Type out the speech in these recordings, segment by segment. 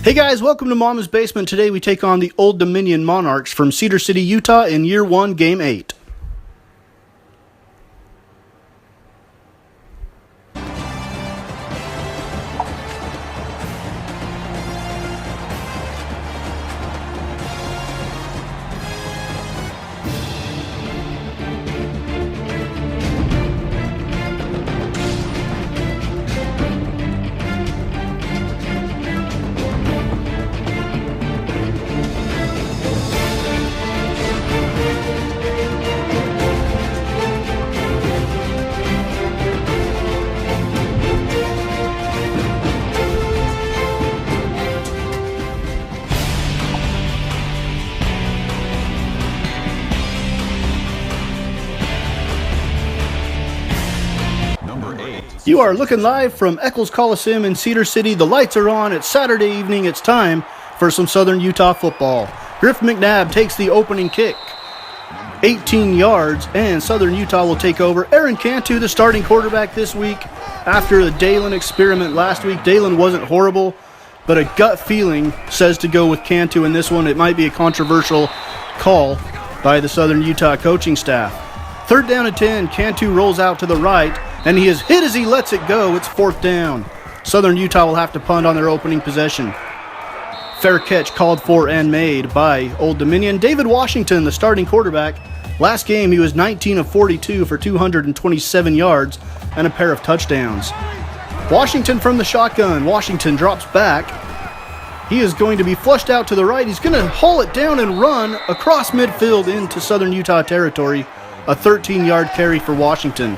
Hey guys, welcome to Mama's Basement. Today we take on the Old Dominion Monarchs from Cedar City, Utah in Year 1, Game 8. You are looking live from Eccles Coliseum in Cedar City. The lights are on. It's Saturday evening. It's time for some Southern Utah football. Griff McNabb takes the opening kick. 18 yards, and Southern Utah will take over. Aaron Cantu, the starting quarterback this week. After the Dalen experiment last week, Dalen wasn't horrible, but a gut feeling says to go with Cantu in this one. It might be a controversial call by the Southern Utah coaching staff. 3rd down and 10. Cantu rolls out to the right, and he is hit as he lets it go. It's 4th down. Southern Utah will have to punt on their opening possession. Fair catch called for and made by Old Dominion. David Washington, the starting quarterback. Last game, he was 19 of 42 for 227 yards and a pair of touchdowns. Washington from the shotgun. Washington drops back. He is going to be flushed out to the right. He's going to haul it down and run across midfield into Southern Utah territory. A 13-yard carry for Washington.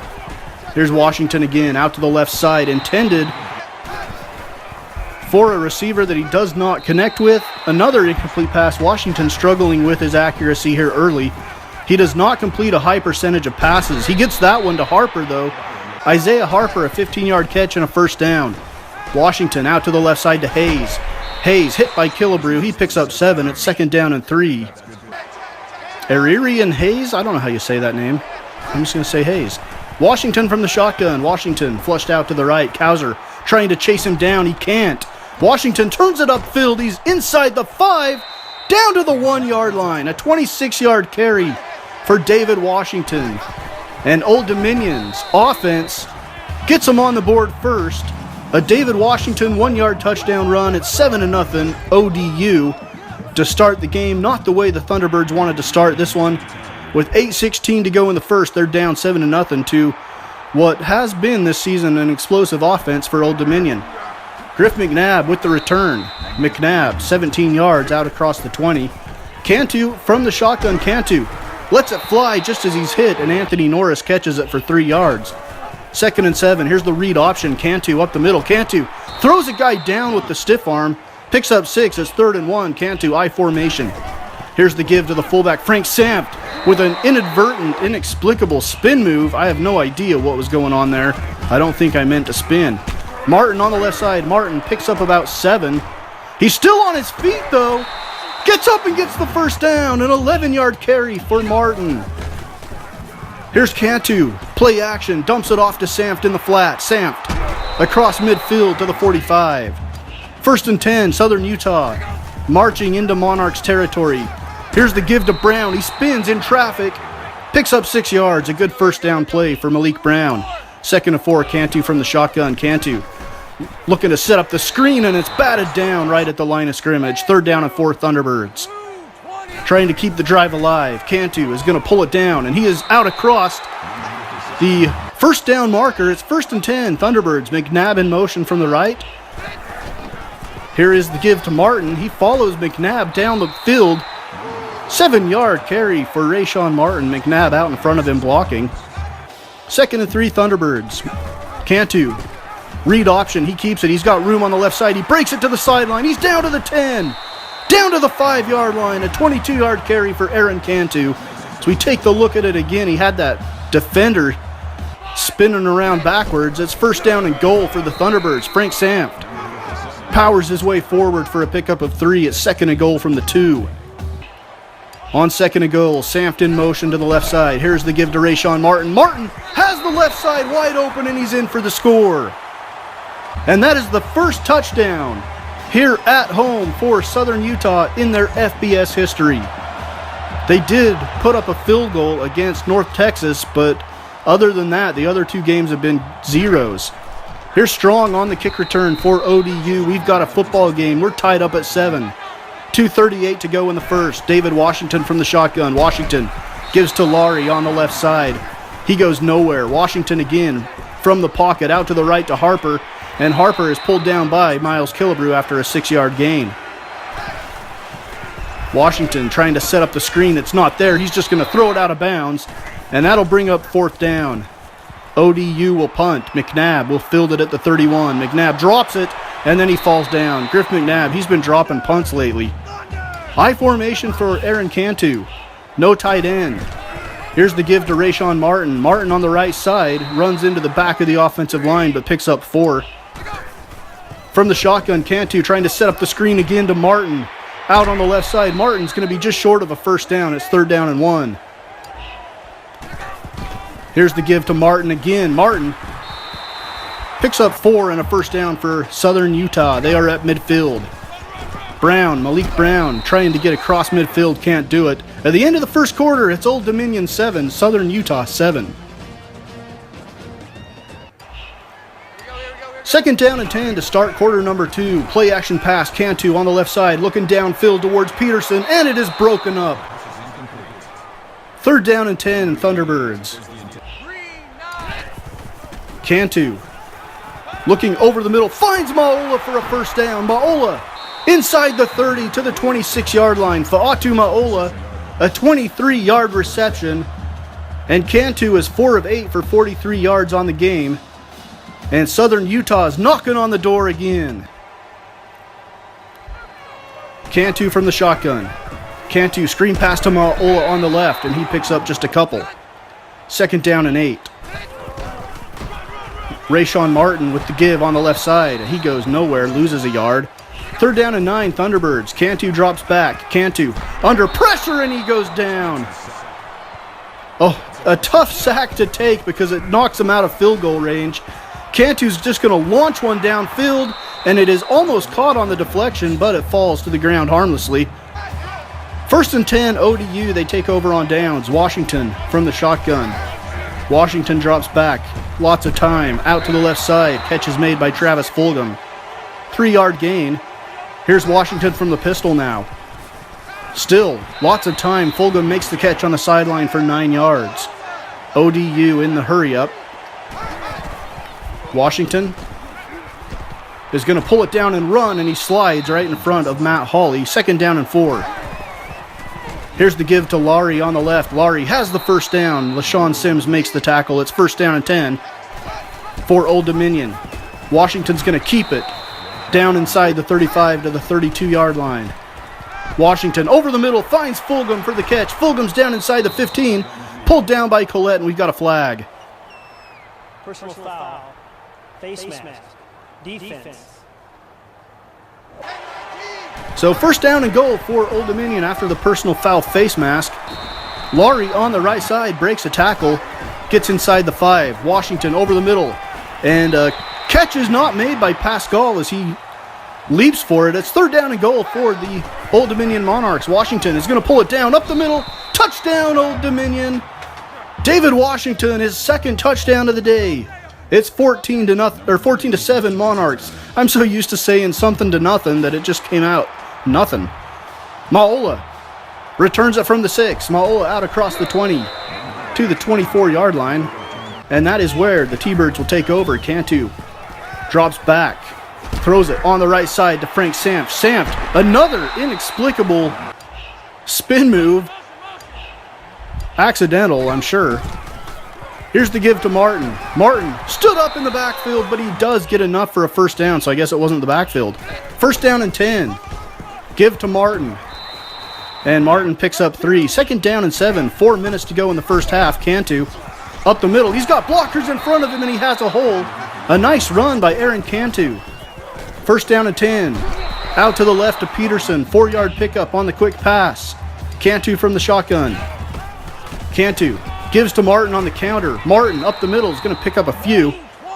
Here's Washington again, out to the left side, intended for a receiver that he does not connect with. Another incomplete pass. Washington struggling with his accuracy here early. He does not complete a high percentage of passes. He gets that one to Harper, though. Isaiah Harper, a 15-yard catch and a 1st down. Washington out to the left side to Hayes. Hayes hit by Killebrew. He picks up 7. It's 2nd down and 3. Ariri and Hayes? I don't know how you say that name. I'm just going to say Hayes. Washington from the shotgun. Washington flushed out to the right. Kauser trying to chase him down. He can't. Washington turns it upfield. He's inside the 5, down to the 1-yard line. A 26-yard carry for David Washington. And Old Dominion's offense gets him on the board first. A David Washington 1-yard touchdown run. It's 7-0 ODU to start the game. Not the way the Thunderbirds wanted to start this one. With 8:16 to go in the first, they're down 7-0 to what has been this season an explosive offense for Old Dominion. Griff McNabb with the return. McNabb, 17 yards out across the 20. Cantu from the shotgun. Cantu lets it fly just as he's hit, and Anthony Norris catches it for 3 yards. 2nd and 7. Here's the read option. Cantu up the middle. Cantu throws a guy down with the stiff arm. Picks up 6. It's 3rd and 1. Cantu I formation. Here's the give to the fullback, Frank Sampt, with an inadvertent, inexplicable spin move. I have no idea what was going on there. I don't think I meant to spin. Martin on the left side. Martin picks up about 7. He's still on his feet, though. Gets up and gets the 1st down. An 11-yard carry for Martin. Here's Cantu. Play action. Dumps it off to Sampt in the flat. Sampt across midfield to the 45. 1st and 10, Southern Utah. Marching into Monarchs territory. Here's the give to Brown. He spins in traffic. Picks up 6 yards. A good 1st down play for Malik Brown. 2nd and 4, Cantu from the shotgun. Cantu looking to set up the screen, and it's batted down right at the line of scrimmage. 3rd down and 4, Thunderbirds. Trying to keep the drive alive. Cantu is going to pull it down, and he is out across the 1st down marker. It's 1st and 10, Thunderbirds. McNabb in motion from the right. Here is the give to Martin. He follows McNabb down the field. 7-yard carry for Rayshawn Martin. McNabb out in front of him blocking. 2nd and 3, Thunderbirds. Cantu, read option. He keeps it. He's got room on the left side. He breaks it to the sideline. He's down to the 10. Down to the 5-yard line. A 22-yard carry for Aaron Cantu. So we take the look at it again. He had that defender spinning around backwards. It's 1st down and goal for the Thunderbirds. Frank Sampt powers his way forward for a pickup of 3. It's 2nd and goal from the 2. On 2nd and goal, Sampt in motion to the left side. Here's the give to Rayshawn Martin. Martin has the left side wide open, and he's in for the score. And that is the first touchdown here at home for Southern Utah in their FBS history. They did put up a field goal against North Texas, but other than that, the other two games have been zeros. Here's Strong on the kick return for ODU. We've got a football game. We're tied up at 7. 2:38 to go in the first. David Washington from the shotgun. Washington gives to Laurie on the left side. He goes nowhere. Washington again from the pocket out to the right to Harper, and Harper is pulled down by Miles Killebrew after a 6-yard gain. Washington trying to set up the screen. It's not there. He's just going to throw it out of bounds, and that'll bring up 4th down. ODU will punt. McNabb will field it at the 31. McNabb drops it, and then he falls down. Griff McNabb, he's been dropping punts lately. High formation for Aaron Cantu. No tight end. Here's the give to Rashawn Martin. Martin on the right side runs into the back of the offensive line but picks up 4. From the shotgun, Cantu trying to set up the screen again to Martin. Out on the left side, Martin's going to be just short of a 1st down. It's 3rd down and 1. Here's the give to Martin again. Martin picks up 4 and a 1st down for Southern Utah. They are at midfield. Brown, Malik Brown, trying to get across midfield, can't do it. At the end of the first quarter, it's Old Dominion 7, Southern Utah 7. 2nd down and 10 to start quarter number 2. Play action pass, Cantu on the left side, looking downfield towards Peterson, and it is broken up. 3rd down and 10, Thunderbirds. Cantu looking over the middle, finds Maola for a 1st down. Maola inside the 30 to the 26-yard line. Fa'atu Maola, a 23-yard reception. And Cantu is 4 of 8 for 43 yards on the game. And Southern Utah is knocking on the door again. Cantu from the shotgun. Cantu screen pass to Maola on the left, and he picks up just a couple. 2nd down and 8. Rashawn Martin with the give on the left side. He goes nowhere, loses a yard. 3rd down and 9, Thunderbirds. Cantu drops back. Cantu under pressure, and he goes down. Oh, a tough sack to take because it knocks him out of field goal range. Cantu's just going to launch one downfield, and it is almost caught on the deflection, but it falls to the ground harmlessly. 1st and 10, ODU. They take over on downs. Washington from the shotgun. Washington drops back. Lots of time. Out to the left side. Catch is made by Travis Fulgham. 3-yard gain. Here's Washington from the pistol now. Still, lots of time. Fulgham makes the catch on the sideline for 9 yards. ODU in the hurry-up. Washington is going to pull it down and run, and he slides right in front of Matt Hawley. 2nd down and 4. Here's the give to Laurie on the left. Laurie has the 1st down. LaShawn Sims makes the tackle. It's 1st down and 10 for Old Dominion. Washington's going to keep it down inside the 35 to the 32-yard line. Washington over the middle finds Fulgham for the catch. Fulgham's down inside the 15, pulled down by Collette, and we've got a flag. Personal foul. Face mask. Defense. So 1st down and goal for Old Dominion after the personal foul face mask. Laurie on the right side breaks a tackle, gets inside the 5. Washington over the middle, and a catch is not made by Pascal as he leaps for it. It's 3rd down and goal for the Old Dominion Monarchs. Washington is going to pull it down up the middle. Touchdown, Old Dominion. David Washington, his 2nd touchdown of the day. It's 14 to 7 Monarchs. I'm so used to saying something to nothing that it just came out nothing. Maola returns it from the 6. Maola out across the 20 to the 24-yard line. And that is where the T-Birds will take over. Cantu drops back, throws it on the right side to Frank Samft. Samft, another inexplicable spin move. Accidental, I'm sure. Here's the give to Martin. Martin stood up in the backfield, but he does get enough for a 1st down, so I guess it wasn't the backfield. 1st down and 10. Give to Martin. And Martin picks up 3. 2nd down and 7. 4 minutes to go in the first half. Cantu up the middle. He's got blockers in front of him, and he has a hole. A nice run by Aaron Cantu. 1st down and 10. Out to the left to Peterson. 4-yard pickup on the quick pass. Cantu from the shotgun. Cantu gives to Martin on the counter. Martin up the middle is going to pick up a few.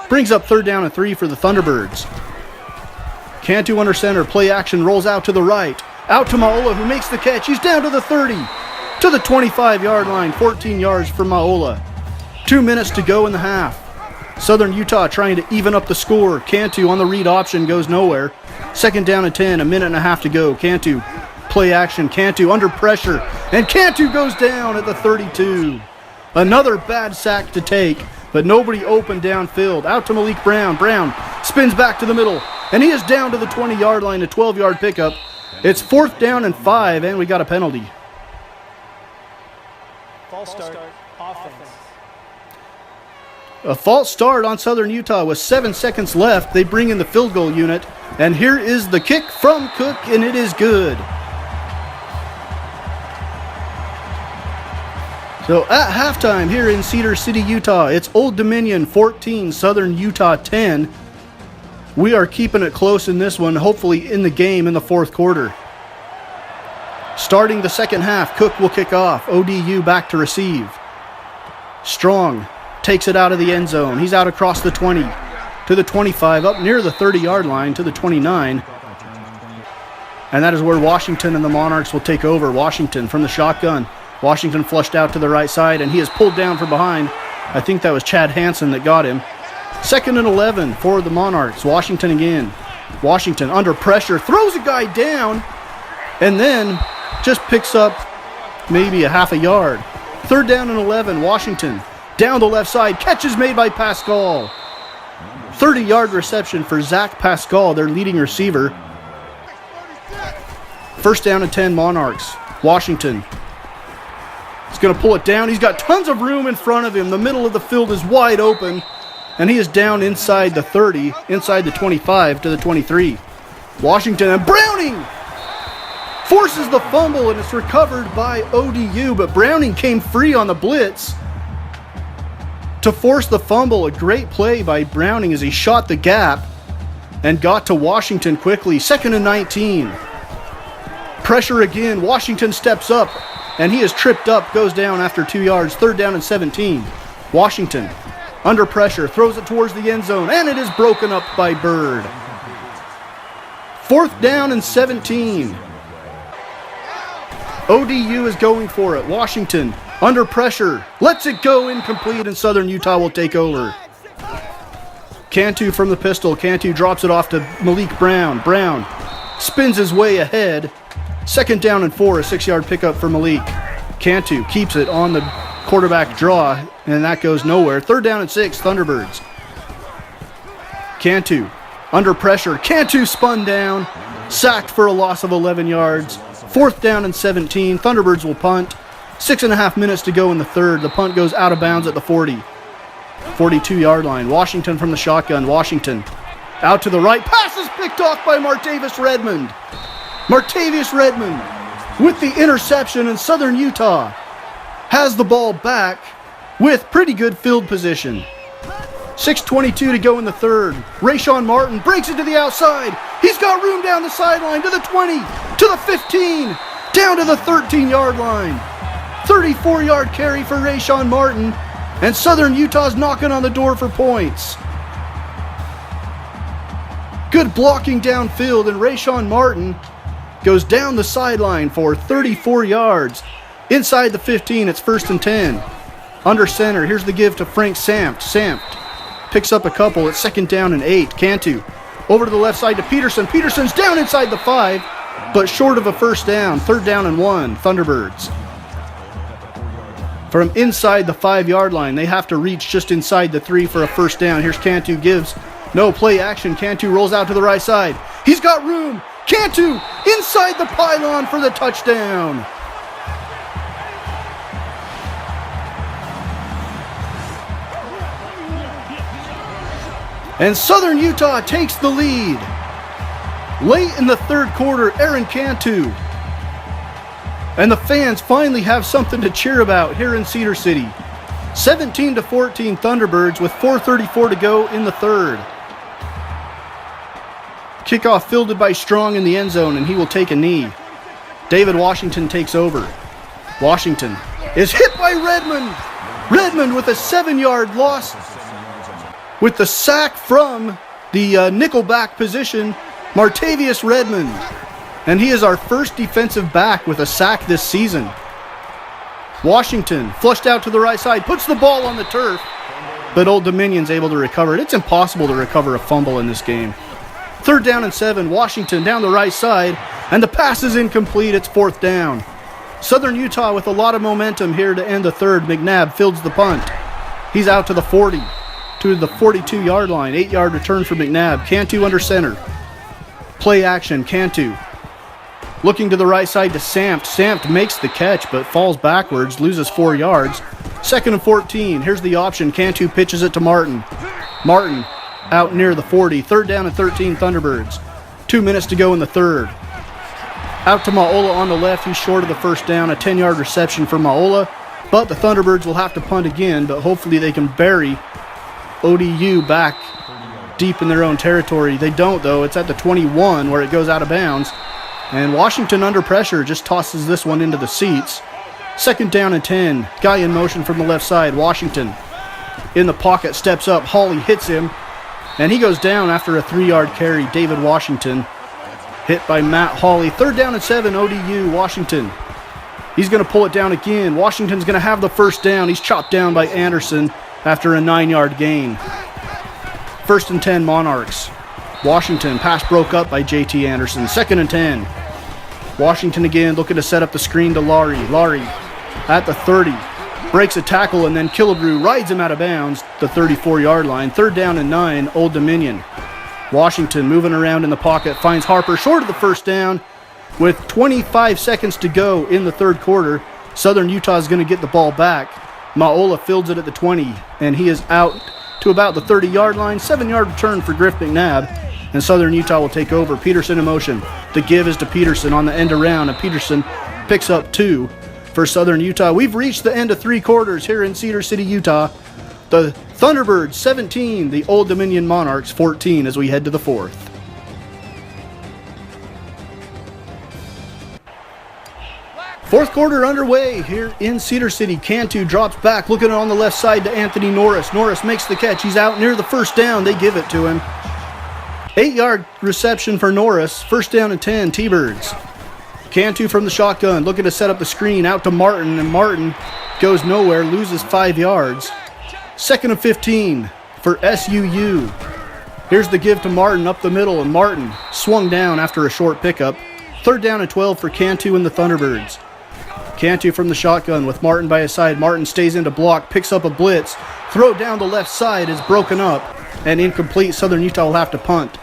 Brings up 3rd down and 3 for the Thunderbirds. Cantu under center, play action, rolls out to the right. Out to Maola, who makes the catch. He's down to the 30, to the 25-yard line, 14 yards for Maola. 2 minutes to go in the half. Southern Utah trying to even up the score. Cantu on the read option goes nowhere. 2nd down and 10, a minute and a half to go. Cantu, play action, Cantu under pressure, and Cantu goes down at the 32. Another bad sack to take, but nobody open downfield. Out to Malik Brown. Brown spins back to the middle, and he is down to the 20-yard line, a 12-yard pickup. It's 4th down and 5, and we got a penalty. False start, offense. A false start on Southern Utah with 7 seconds left. They bring in the field goal unit, and here is the kick from Cook, and it is good. So at halftime here in Cedar City, Utah, it's Old Dominion 14, Southern Utah 10. We are keeping it close in this one, hopefully in the game in the 4th quarter. Starting the second half, Cook will kick off. ODU back to receive. Strong takes it out of the end zone. He's out across the 20 to the 25, up near the 30-yard line to the 29. And that is where Washington and the Monarchs will take over. Washington from the shotgun. Washington flushed out to the right side, and he is pulled down from behind. I think that was Chad Hansen that got him. 2nd and 11 for the Monarchs. Washington again. Washington under pressure, throws a guy down, and then just picks up maybe a half a yard. 3rd down and 11, Washington. Down the left side, catch is made by Pascal. 30-yard reception for Zach Pascal, their leading receiver. 1st down and 10, Monarchs. Washington. He's going to pull it down. He's got tons of room in front of him. The middle of the field is wide open, and he is down inside the 30, inside the 25 to the 23. Washington and Browning forces the fumble, and it's recovered by ODU, but Browning came free on the blitz to force the fumble. A great play by Browning as he shot the gap and got to Washington quickly. 2nd and 19. Pressure again. Washington steps up, and he is tripped up, goes down after 2 yards. 3rd down and 17. Washington under pressure, throws it towards the end zone, and it is broken up by Bird. 4th down and 17. ODU is going for it. Washington under pressure, lets it go, incomplete, and Southern Utah will take over. Cantu from the pistol. Cantu drops it off to Malik Brown. Brown spins his way ahead. 2nd down and 4, a 6-yard pickup for Malik. Cantu keeps it on the quarterback draw, and that goes nowhere. 3rd down and 6, Thunderbirds. Cantu under pressure. Cantu spun down, sacked for a loss of 11 yards. 4th down and 17. Thunderbirds will punt. 6.5 minutes to go in the 3rd. The punt goes out of bounds at the 40. 42-yard line. Washington from the shotgun. Washington out to the right. Pass is picked off by Martavis Redmond. Martavis Redmond with the interception, and Southern Utah has the ball back with pretty good field position. 6:22 to go in the 3rd. Rayshawn Martin breaks it to the outside. He's got room down the sideline to the 20, to the 15, down to the 13-yard line. 34-yard carry for Rayshawn Martin, and Southern Utah's knocking on the door for points. Good blocking downfield, and Rayshawn Martin goes down the sideline for 34 yards. Inside the 15, it's 1st and 10. Under center, here's the give to Frank Sampt. Sampt picks up a couple. It's 2nd down and 8. Cantu over to the left side to Peterson. Peterson's down inside the 5, but short of a 1st down. 3rd down and 1, Thunderbirds. From inside the 5-yard line, they have to reach just inside the 3 for a 1st down. Here's Cantu, gives no play action. Cantu rolls out to the right side. He's got room. Cantu inside the pylon for the touchdown. And Southern Utah takes the lead. Late in the 3rd quarter, Aaron Cantu. And the fans finally have something to cheer about here in Cedar City. 17-14 Thunderbirds with 4:34 to go in the 3rd. Kickoff fielded by Strong in the end zone, and he will take a knee. David Washington takes over. Washington is hit by Redmond. Redmond with a 7-yard loss. With the sack from the nickelback position, Martavius Redmond. And he is our first defensive back with a sack this season. Washington flushed out to the right side, puts the ball on the turf, but Old Dominion's able to recover it. It's impossible to recover a fumble in this game. 3rd down and 7, Washington down the right side, and the pass is incomplete. It's 4th down. Southern Utah with a lot of momentum here to end the third. McNabb fields the punt. He's out to the 40, to the 42-yard line. 8-yard return for McNabb. Cantu under center. Play action, Cantu. Looking to the right side to Sampt. Sampt makes the catch, but falls backwards, loses 4 yards. 2nd and 14. Here's the option. Cantu pitches it to Martin. Martin out near the 40. 3rd down and 13, Thunderbirds. 2 minutes to go in the third. Out to Maola on the left. He's short of the first down. A 10-yard reception for Maola. But the Thunderbirds will have to punt again, but hopefully they can bury ODU back deep in their own territory. They don't, though. It's at the 21 where it goes out of bounds. And Washington under pressure just tosses this one into the seats. 2nd down and 10. Guy in motion from the left side. Washington in the pocket, steps up. Hawley hits him, and he goes down after a 3-yard carry. David Washington hit by Matt Hawley. 3rd down and 7, ODU. Washington. He's going to pull it down again. Washington's going to have the first down. He's chopped down by Anderson after a 9-yard gain. 1st and 10, Monarchs. Washington, pass broke up by JT Anderson. 2nd and 10. Washington again looking to set up the screen to Laurie. Laurie at the 30. Breaks a tackle, and then Killebrew rides him out of bounds, the 34-yard line. 3rd down and 9, Old Dominion. Washington moving around in the pocket, finds Harper short of the first down. With 25 seconds to go in the third quarter, Southern Utah is going to get the ball back. Maola fields it at the 20, and he is out to about the 30-yard line. 7-yard return for Griff McNabb, and Southern Utah will take over. Peterson in motion. The give is to Peterson on the end around, and Peterson picks up 2 for Southern Utah. We've reached the end of 3 quarters here in Cedar City, Utah. The Thunderbirds 17, the Old Dominion Monarchs 14 as we head to the 4th. Fourth quarter underway here in Cedar City. Cantu drops back, looking on the left side to Anthony Norris. Norris makes the catch. He's out near the first down. They give it to him. 8-yard reception for Norris. 1st down and 10, T-Birds. Cantu from the shotgun, looking to set up the screen out to Martin, and Martin goes nowhere, loses 5 yards. 2nd and 15 for SUU. Here's the give to Martin up the middle, and Martin swung down after a short pickup. 3rd down and 12 for Cantu and the Thunderbirds. Cantu from the shotgun with Martin by his side. Martin stays into block, picks up a blitz. Throw down the left side is broken up and incomplete. Southern Utah will have to punt.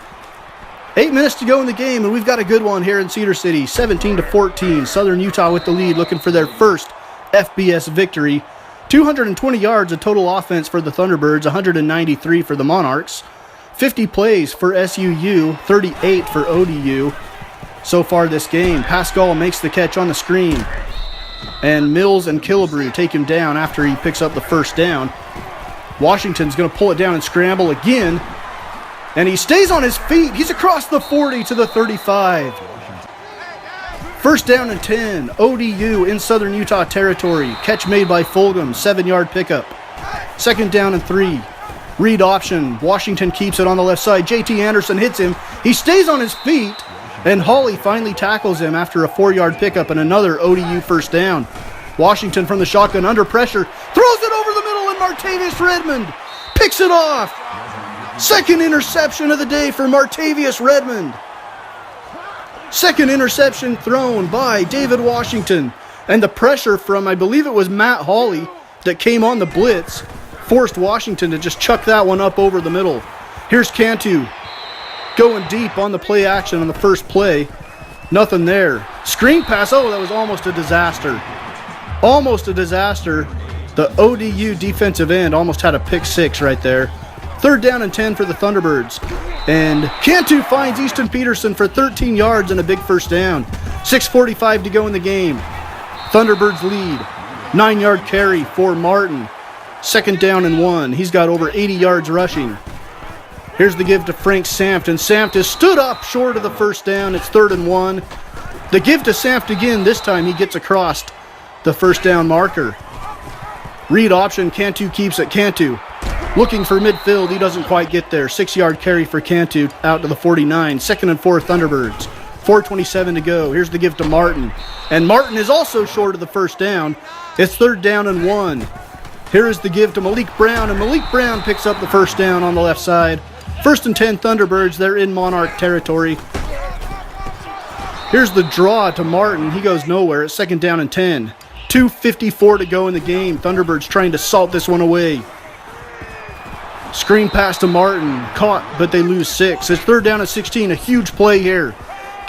8 minutes to go in the game, and we've got a good one here in Cedar City. 17-14. Southern Utah with the lead, looking for their first FBS victory. 220 yards of total offense for the Thunderbirds, 193 for the Monarchs. 50 plays for SUU, 38 for ODU. So far this game, Pascal makes the catch on the screen, and Mills and Killebrew take him down after he picks up the first down. Washington's going to pull it down and scramble again, and he stays on his feet. He's across the 40 to the 35. 1st down and 10, ODU in Southern Utah territory. Catch made by Fulgham, 7-yard pickup. 2nd down and 3. Read option. Washington keeps it on the left side. JT Anderson hits him. He stays on his feet, and Hawley finally tackles him after a 4-yard pickup and another ODU first down. Washington from the shotgun under pressure. Throws it over the middle, and Martavius Redmond picks it off. 2nd interception of the day for Martavius Redmond. 2nd interception thrown by David Washington. And the pressure from, I believe it was Matt Hawley that came on the blitz, forced Washington to just chuck that one up over the middle. Here's Cantu going deep on the play action on the first play. Nothing there. Screen pass. Oh, that was almost a disaster. Almost a disaster. The ODU defensive end almost had a pick 6 right there. 3rd down and 10 for the Thunderbirds. And Cantu finds Easton Peterson for 13 yards and a big first down. 6:45 to go in the game. Thunderbirds lead. 9-yard carry for Martin. 2nd down and 1. He's got over 80 yards rushing. Here's the give to Frank Sampt, and Sampt is stood up short of the first down. It's 3rd and 1. The give to Sampt again. This time he gets across the first down marker. Read option. Cantu keeps it. Cantu Looking for midfield, he doesn't quite get there. 6-yard carry for Cantu out to the 49. 2nd and 4 Thunderbirds. 4:27 to go. Here's the give to Martin. And Martin is also short of the first down. It's 3rd down and 1. Here is the give to Malik Brown, and Malik Brown picks up the first down on the left side. 1st and 10 Thunderbirds. They're in Monarch territory. Here's the draw to Martin. He goes nowhere. It's 2nd down and 10. 2:54 to go in the game. Thunderbirds trying to salt this one away. Screen pass to Martin. Caught, but they lose 6. It's 3rd down and 16. A huge play here.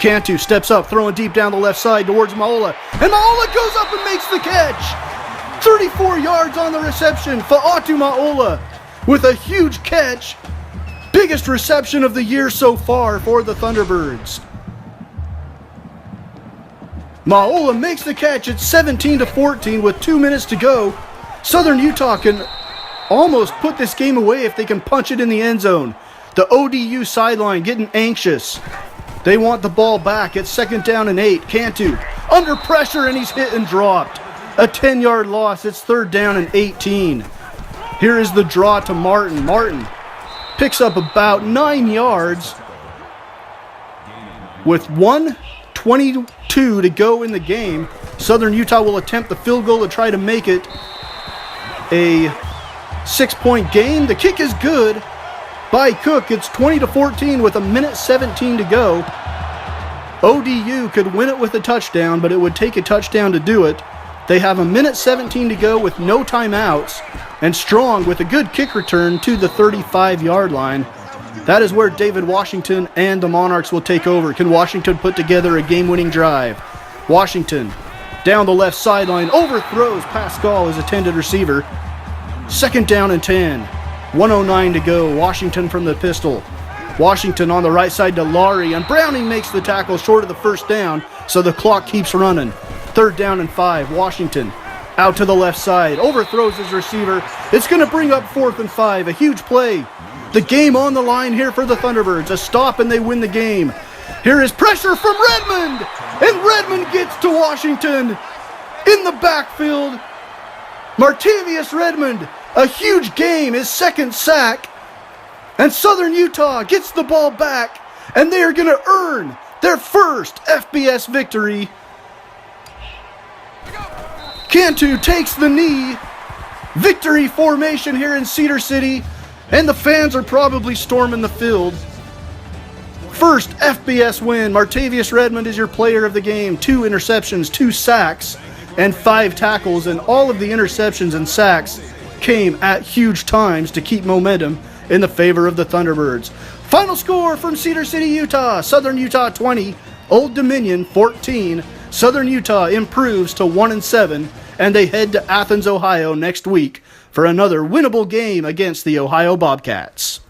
Cantu steps up, throwing deep down the left side towards Maola. And Maola goes up and makes the catch. 34 yards on the reception. Fa'atu Maola with a huge catch. Biggest reception of the year so far for the Thunderbirds. Maola makes the catch at 17-14 with 2 minutes to go. Southern Utah can almost put this game away if they can punch it in the end zone. The ODU sideline getting anxious. They want the ball back at 2nd down and 8. Cantu under pressure, and he's hit and dropped. A 10-yard loss. It's 3rd down and 18. Here is the draw to Martin. Martin picks up about 9 yards with 1:22 to go in the game. Southern Utah will attempt the field goal to try to make it a 6-point game. The kick is good by Cook. It's 20-14 with 1:17 to go. ODU could win it with a touchdown, but it would take a touchdown to do it. They have 1:17 to go with no timeouts, and Strong with a good kick return to the 35-yard line. That is where David Washington and the Monarchs will take over. Can Washington put together a game-winning drive? Washington down the left sideline, overthrows Pascal, his intended receiver. 2nd down and 10. 1:09 to go. Washington from the pistol. Washington on the right side to Laurie, and Browning makes the tackle short of the first down, so the clock keeps running. 3rd down and 5. Washington out to the left side, overthrows his receiver. It's going to bring up 4th and 5. A huge play. The game on the line here for the Thunderbirds. A stop and they win the game. Here is pressure from Redmond, and Redmond gets to Washington in the backfield. Martavius Redmond, a huge game, his 2nd sack. And Southern Utah gets the ball back, and they are going to earn their first FBS victory. Cantu takes the knee. Victory formation here in Cedar City, and the fans are probably storming the field. First FBS win. Martavius Redmond is your player of the game. 2 interceptions, 2 sacks, and 5 tackles, and all of the interceptions and sacks came at huge times to keep momentum in the favor of the Thunderbirds. Final score from Cedar City, Utah. Southern Utah 20, Old Dominion 14. Southern Utah improves to 1-7, and they head to Athens, Ohio next week for another winnable game against the Ohio Bobcats.